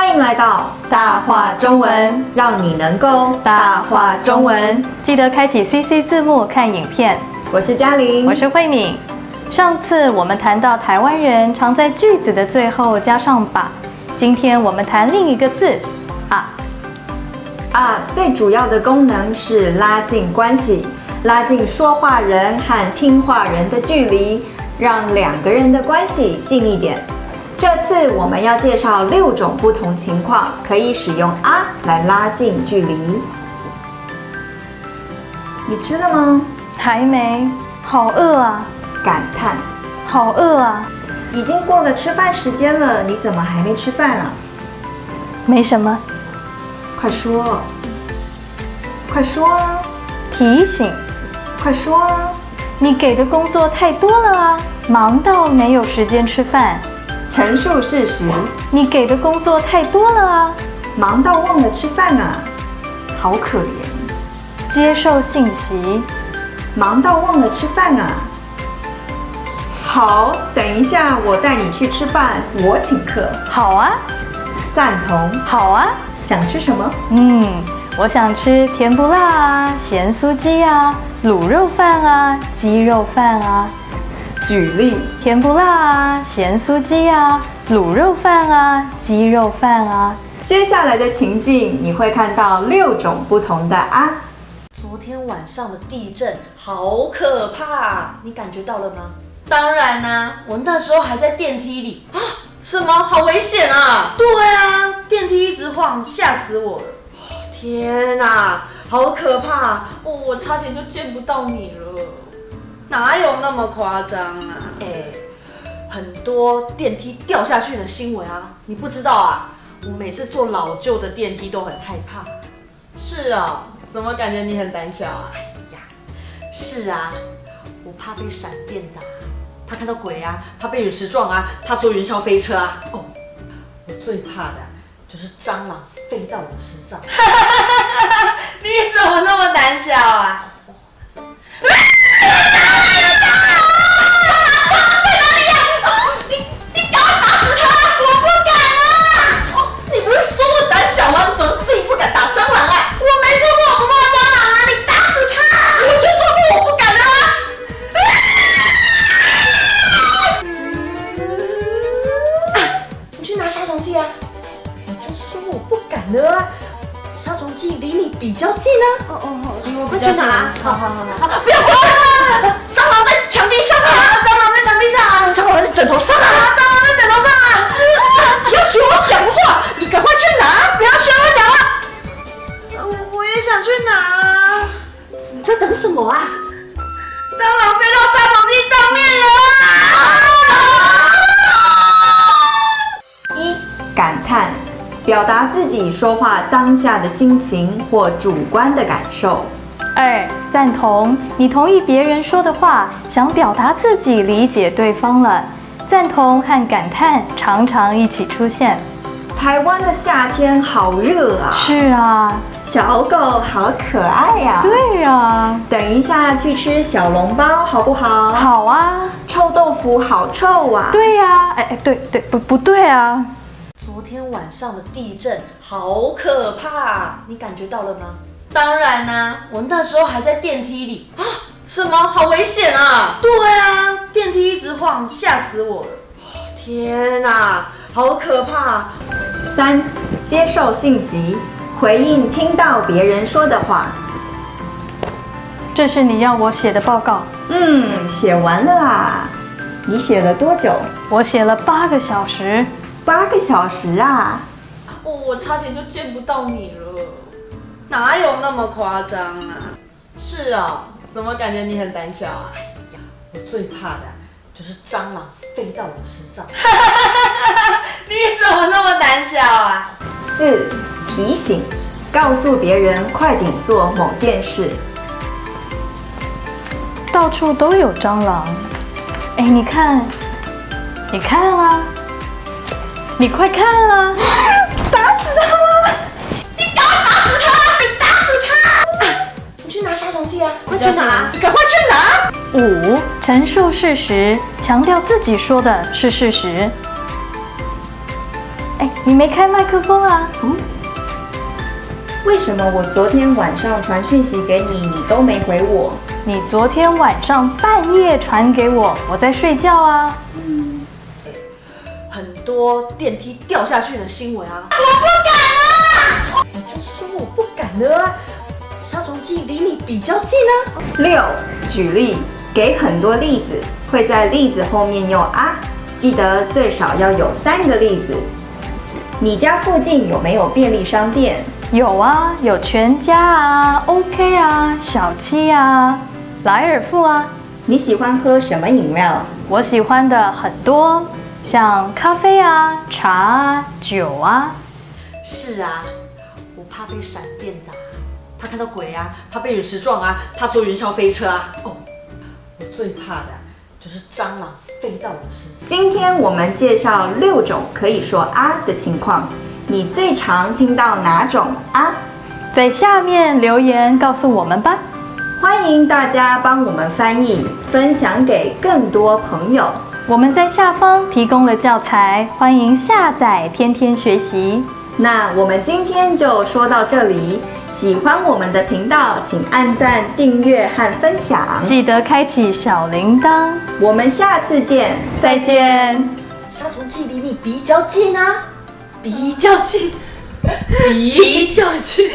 欢迎来到大话中文，让你能够大话中文。记得开启 CC 字幕看影片。我是嘉玲，我是慧敏。上次我们谈到台湾人常在句子的最后加上把，今天我们谈另一个字啊。最主要的功能是拉近关系，拉近说话人和听话人的距离，让两个人的关系近一点。这次我们要介绍6种不同情况可以使用来拉近距离。你吃了吗？还没，好饿啊！感叹，好饿啊！已经过了吃饭时间了，你怎么还没吃饭啊？没什么，快说，快说啊！提醒，快说啊！你给的工作太多了啊，忙到没有时间吃饭。陈述事实，你给的工作太多了啊，忙到忘了吃饭啊，好可怜。接受信息，忙到忘了吃饭啊。好，等一下我带你去吃饭，我请客。好啊，赞同。好啊，想吃什么？我想吃甜不辣啊，咸酥鸡啊，卤肉饭啊，鸡肉饭啊。举例：甜不辣啊，咸酥鸡啊，卤肉饭啊，鸡肉饭啊。接下来的情境你会看到6种不同的昨天晚上的地震好可怕，你感觉到了吗？当然啦，我那时候还在电梯里。什么？好危险啊！对啊，电梯一直晃，吓死我了。天哪，好可怕！我差点就见不到你了。哪有那么夸张啊？很多电梯掉下去的新闻啊，你不知道啊？我每次坐老旧的电梯都很害怕。是啊，怎么感觉你很胆小啊？是啊，我怕被闪电打，怕看到鬼啊，怕被陨石撞啊，怕坐云霄飞车啊。我最怕的就是蟑螂飞到我身上。你怎么那么胆小啊？杀虫剂离你比较近啊！离我快去拿！好，不要跑！蟑螂在墙壁上啊！蟑螂在墙壁上啊！蟑螂在枕头上啊！蟑螂在枕头上啊！不要学我讲话，你赶快去拿！不要学我讲话！我也想去拿。你在等什么啊？蟑螂飞到杀虫剂上面了！感叹，表达自己说话当下的心情或主观的感受。2、赞同，你同意别人说的话，想表达自己理解对方了。赞同和感叹常常一起出现。台湾的夏天好热啊！是啊，小狗好可爱呀！对啊，等一下去吃小笼包好不好？好啊。臭豆腐好臭啊！对呀，对，不对啊。昨天晚上的地震好可怕，你感觉到了吗？当然啦，我那时候还在电梯里。什么？好危险啊！对啊，电梯一直晃，吓死我了。天哪，好可怕！3、接受信息，回应听到别人说的话。这是你要我写的报告。写完了啊。你写了多久？我写了8个小时。8个小时啊！我差点就见不到你了。哪有那么夸张啊？是啊，怎么感觉你很胆小啊？我最怕的就是蟑螂飞到我身上。你怎么那么胆小啊？4、提醒，告诉别人快点做某件事。到处都有蟑螂。你看啊，你快看啊！打死他！你赶快打死他！你打死他！你去拿杀虫剂啊！快去拿！赶快去拿！5、陈述事实，强调自己说的是事实。哎，你没开麦克风啊？为什么我昨天晚上传讯息给你，你都没回我？你昨天晚上半夜传给我，我在睡觉啊。很多电梯掉下去的新闻啊。你就说我不敢了啊！杀虫剂离你比较近啊。 6. 举例，给很多例子，会在例子后面用啊，记得最少要有3个例子。你家附近有没有便利商店？有啊，有全家啊 ，OK 啊，小七啊，莱尔富啊。你喜欢喝什么饮料？我喜欢的很多，像咖啡啊、茶啊、酒啊。是啊，我怕被闪电打，怕看到鬼啊，怕被陨石撞啊，怕坐云霄飞车啊。哦，我最怕的就是蟑螂飞到我身上。今天我们介绍6种可以说啊的情况，你最常听到哪种啊？在下面留言告诉我们吧。欢迎大家帮我们翻译，分享给更多朋友。我们在下方提供了教材，欢迎下载，天天学习。那我们今天就说到这里，喜欢我们的频道，请按赞、订阅和分享。记得开启小铃铛。我们下次见，再见。杀虫剂离你比较近啊。比较近，比较近。